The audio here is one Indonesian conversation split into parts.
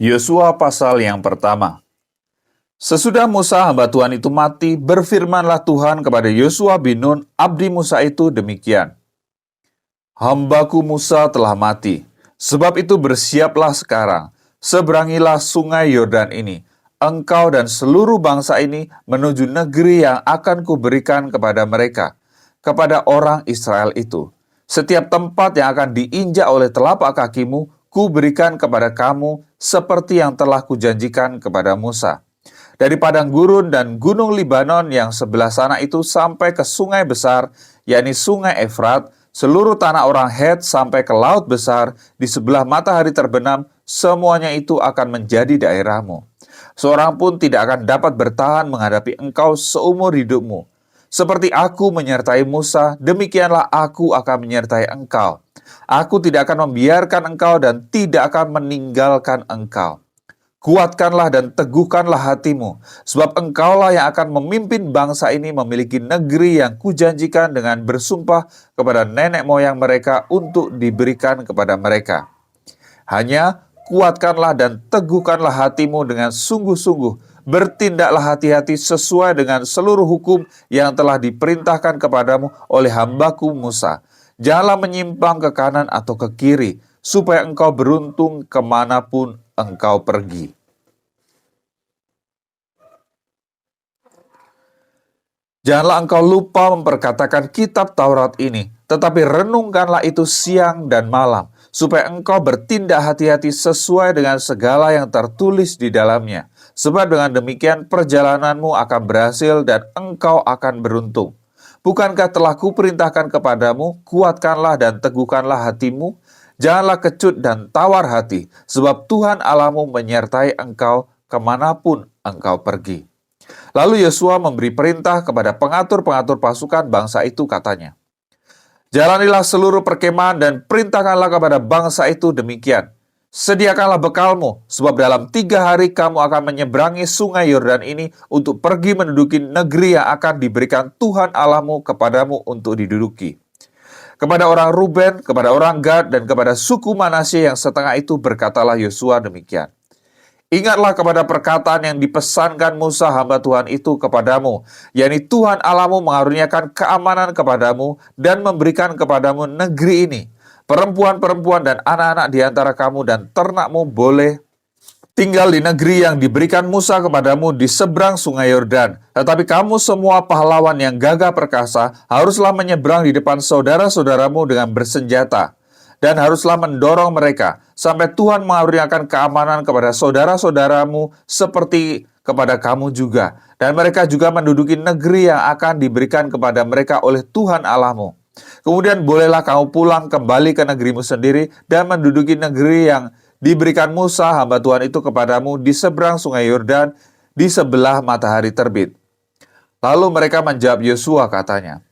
Yosua pasal yang pertama. Sesudah Musa hamba Tuhan itu mati, berfirmanlah Tuhan kepada Yosua bin Nun, abdi Musa itu demikian. Hambaku Musa telah mati, sebab itu bersiaplah sekarang, seberangilah sungai Yordan ini, engkau dan seluruh bangsa ini menuju negeri yang akan kuberikan kepada mereka, kepada orang Israel itu. Setiap tempat yang akan diinjak oleh telapak kakimu, kuberikan kepada kamu seperti yang telah kujanjikan kepada Musa. Dari padang gurun dan gunung Libanon yang sebelah sana itu sampai ke sungai besar, yakni sungai Efrat, seluruh tanah orang Het sampai ke laut besar, di sebelah matahari terbenam, semuanya itu akan menjadi daerahmu. Seorang pun tidak akan dapat bertahan menghadapi engkau seumur hidupmu. Seperti aku menyertai Musa, demikianlah aku akan menyertai engkau. Aku tidak akan membiarkan engkau dan tidak akan meninggalkan engkau. Kuatkanlah dan teguhkanlah hatimu, sebab engkaulah yang akan memimpin bangsa ini memiliki negeri yang kujanjikan dengan bersumpah kepada nenek moyang mereka untuk diberikan kepada mereka. Hanya kuatkanlah dan teguhkanlah hatimu dengan sungguh-sungguh, bertindaklah hati-hati sesuai dengan seluruh hukum yang telah diperintahkan kepadamu oleh hambaku Musa. Janganlah menyimpang ke kanan atau ke kiri, supaya engkau beruntung kemanapun engkau pergi. Janganlah engkau lupa memperkatakan kitab Taurat ini, tetapi renungkanlah itu siang dan malam, supaya engkau bertindak hati-hati sesuai dengan segala yang tertulis di dalamnya. Sebab dengan demikian perjalananmu akan berhasil dan engkau akan beruntung. Bukankah telah kuperintahkan kepadamu, kuatkanlah dan teguhkanlah hatimu? Janganlah kecut dan tawar hati, sebab Tuhan Allahmu menyertai engkau kemanapun engkau pergi. Lalu Yosua memberi perintah kepada pengatur-pengatur pasukan bangsa itu, katanya, jalanilah seluruh perkemahan dan perintahkanlah kepada bangsa itu demikian. Sediakanlah bekalmu, sebab dalam 3 hari kamu akan menyeberangi sungai Yordan ini untuk pergi menduduki negeri yang akan diberikan Tuhan Allahmu kepadamu untuk diduduki. Kepada orang Ruben, kepada orang Gad, dan kepada suku Manasye yang setengah itu berkatalah Yosua demikian. Ingatlah kepada perkataan yang dipesankan Musa hamba Tuhan itu kepadamu, yakni Tuhan Allahmu mengaruniakan keamanan kepadamu dan memberikan kepadamu negeri ini. Perempuan-perempuan dan anak-anak di antara kamu dan ternakmu boleh tinggal di negeri yang diberikan Musa kepadamu di seberang sungai Yordan. Tetapi kamu semua pahlawan yang gagah perkasa haruslah menyeberang di depan saudara-saudaramu dengan bersenjata. Dan haruslah mendorong mereka sampai Tuhan mengaruniakan keamanan kepada saudara-saudaramu seperti kepada kamu juga. Dan mereka juga menduduki negeri yang akan diberikan kepada mereka oleh Tuhan Allahmu. Kemudian bolehlah kamu pulang kembali ke negerimu sendiri dan menduduki negeri yang diberikan Musa hamba Tuhan itu kepadamu di seberang sungai Yordan di sebelah matahari terbit. Lalu mereka menjawab Yosua, katanya,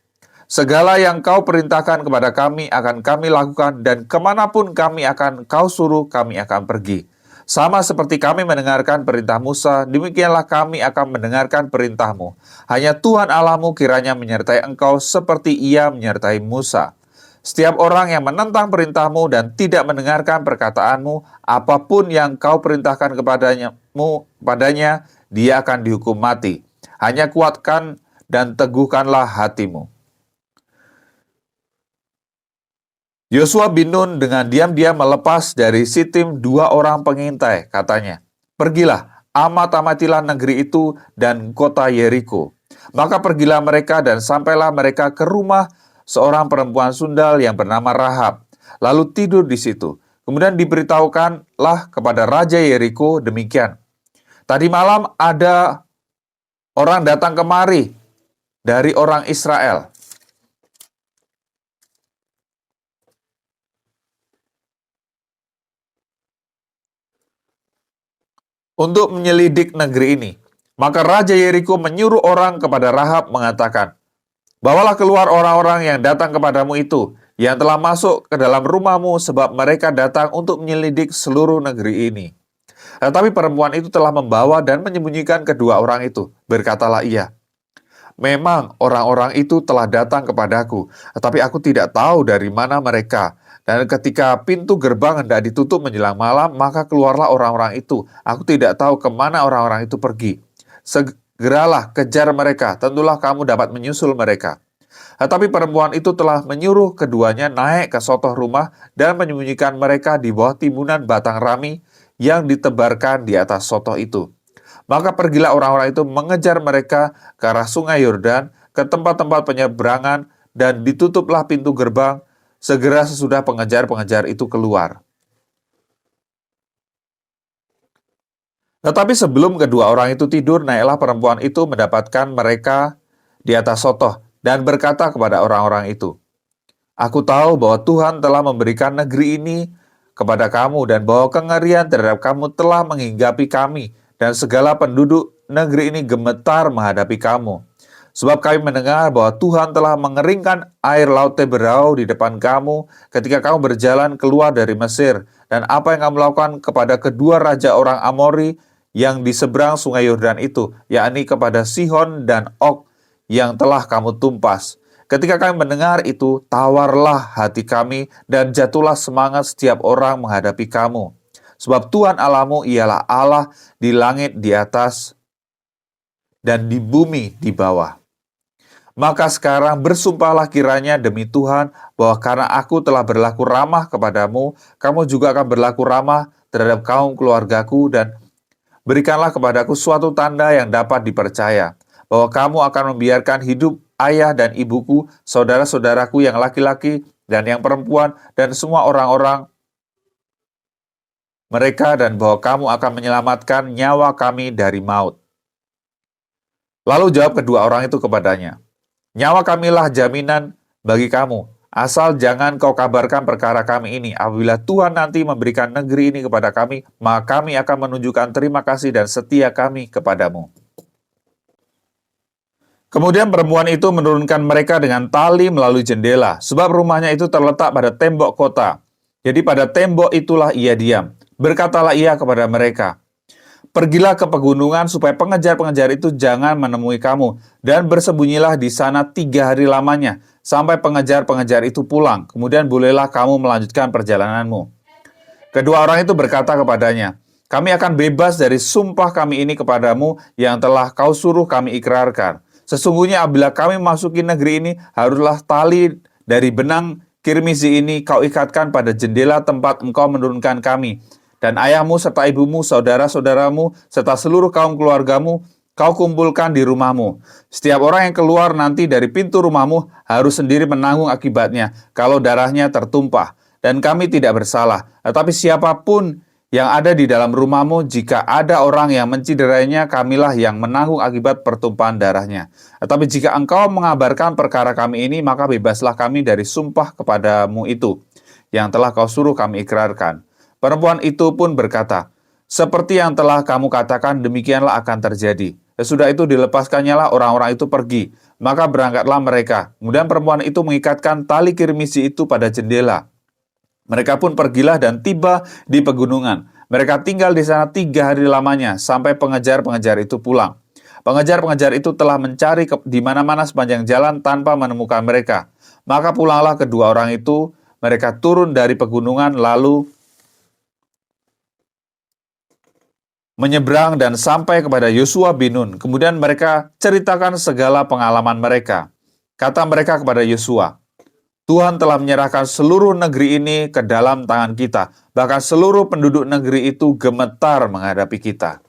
segala yang kau perintahkan kepada kami akan kami lakukan, dan kemanapun kami akan kau suruh kami akan pergi. Sama seperti kami mendengarkan perintah Musa, demikianlah kami akan mendengarkan perintahmu. Hanya Tuhan Allahmu kiranya menyertai engkau seperti ia menyertai Musa. Setiap orang yang menentang perintahmu dan tidak mendengarkan perkataanmu, apapun yang kau perintahkan padanya, dia akan dihukum mati. Hanya kuatkan dan teguhkanlah hatimu. Yosua bin Nun dengan diam-diam melepas dari Sitim 2 orang pengintai, katanya, pergilah, amat-amatilah negeri itu dan kota Yeriko. Maka pergilah mereka dan sampailah mereka ke rumah seorang perempuan sundal yang bernama Rahab, lalu tidur di situ. Kemudian diberitahukanlah kepada Raja Yeriko demikian, tadi malam ada orang datang kemari dari orang Israel untuk menyelidik negeri ini. Maka Raja Yeriko menyuruh orang kepada Rahab mengatakan, bawalah keluar orang-orang yang datang kepadamu itu, yang telah masuk ke dalam rumahmu, sebab mereka datang untuk menyelidik seluruh negeri ini. Tetapi perempuan itu telah membawa dan menyembunyikan kedua orang itu. Berkatalah ia, memang orang-orang itu telah datang kepadaku, tetapi aku tidak tahu dari mana mereka. Dan ketika pintu gerbang hendak ditutup menjelang malam, maka keluarlah orang-orang itu. Aku tidak tahu kemana orang-orang itu pergi. Segeralah kejar mereka, tentulah kamu dapat menyusul mereka. Tetapi perempuan itu telah menyuruh keduanya naik ke sotoh rumah dan menyembunyikan mereka di bawah timbunan batang rami yang ditebarkan di atas sotoh itu. Maka pergilah orang-orang itu mengejar mereka ke arah sungai Yordan, ke tempat-tempat penyeberangan, dan ditutuplah pintu gerbang segera sesudah pengejar-pengejar itu keluar. Tetapi sebelum kedua orang itu tidur, naiklah perempuan itu mendapatkan mereka di atas sotoh dan berkata kepada orang-orang itu, "Aku tahu bahwa Tuhan telah memberikan negeri ini kepada kamu dan bahwa kengerian terhadap kamu telah menghinggapi kami dan segala penduduk negeri ini gemetar menghadapi kamu. Sebab kami mendengar bahwa Tuhan telah mengeringkan air laut Teberau di depan kamu ketika kamu berjalan keluar dari Mesir, dan apa yang kamu lakukan kepada kedua raja orang Amori yang di seberang sungai Yordan itu, yakni kepada Sihon dan Og yang telah kamu tumpas. Ketika kami mendengar itu, tawarlah hati kami dan jatuhlah semangat setiap orang menghadapi kamu. Sebab Tuhan Allahmu ialah Allah di langit di atas dan di bumi di bawah. Maka sekarang bersumpahlah kiranya demi Tuhan bahwa karena aku telah berlaku ramah kepadamu, kamu juga akan berlaku ramah terhadap kaum keluargaku, dan berikanlah kepadaku suatu tanda yang dapat dipercaya, bahwa kamu akan membiarkan hidup ayah dan ibuku, saudara-saudaraku yang laki-laki dan yang perempuan, dan semua orang-orang mereka, dan bahwa kamu akan menyelamatkan nyawa kami dari maut." Lalu jawab kedua orang itu kepadanya, "Nyawa kamilah jaminan bagi kamu, asal jangan kau kabarkan perkara kami ini. Apabila Tuhan nanti memberikan negeri ini kepada kami, maka kami akan menunjukkan terima kasih dan setia kami kepadamu." Kemudian perempuan itu menurunkan mereka dengan tali melalui jendela, sebab rumahnya itu terletak pada tembok kota. Jadi pada tembok itulah ia diam. Berkatalah ia kepada mereka, "Pergilah ke pegunungan supaya pengejar-pengejar itu jangan menemui kamu, dan bersembunyilah di sana 3 hari lamanya, sampai pengejar-pengejar itu pulang. Kemudian bolehlah kamu melanjutkan perjalananmu." Kedua orang itu berkata kepadanya, "Kami akan bebas dari sumpah kami ini kepadamu yang telah kau suruh kami ikrarkan. Sesungguhnya apabila kami memasuki negeri ini, haruslah tali dari benang kirmizi ini kau ikatkan pada jendela tempat engkau menurunkan kami. Dan ayahmu serta ibumu, saudara-saudaramu, serta seluruh kaum keluargamu, kau kumpulkan di rumahmu. Setiap orang yang keluar nanti dari pintu rumahmu harus sendiri menanggung akibatnya kalau darahnya tertumpah. Dan kami tidak bersalah. Tetapi siapapun yang ada di dalam rumahmu, jika ada orang yang menciderainya, kamilah yang menanggung akibat pertumpahan darahnya. Tetapi jika engkau mengabarkan perkara kami ini, maka bebaslah kami dari sumpah kepadamu itu, yang telah kau suruh kami ikrarkan." Perempuan itu pun berkata, "Seperti yang telah kamu katakan, demikianlah akan terjadi." Sesudah itu dilepaskannya lah orang-orang itu pergi. Maka berangkatlah mereka. Kemudian perempuan itu mengikatkan tali kirmisi itu pada jendela. Mereka pun pergilah dan tiba di pegunungan. Mereka tinggal di sana 3 hari lamanya, sampai pengejar-pengejar itu pulang. Pengejar-pengejar itu telah mencari di mana-mana sepanjang jalan tanpa menemukan mereka. Maka pulanglah kedua orang itu, mereka turun dari pegunungan lalu menyeberang dan sampai kepada Yosua bin Nun. Kemudian mereka ceritakan segala pengalaman mereka. Kata mereka kepada Yosua, "Tuhan telah menyerahkan seluruh negeri ini ke dalam tangan kita. Bahkan seluruh penduduk negeri itu gemetar menghadapi kita."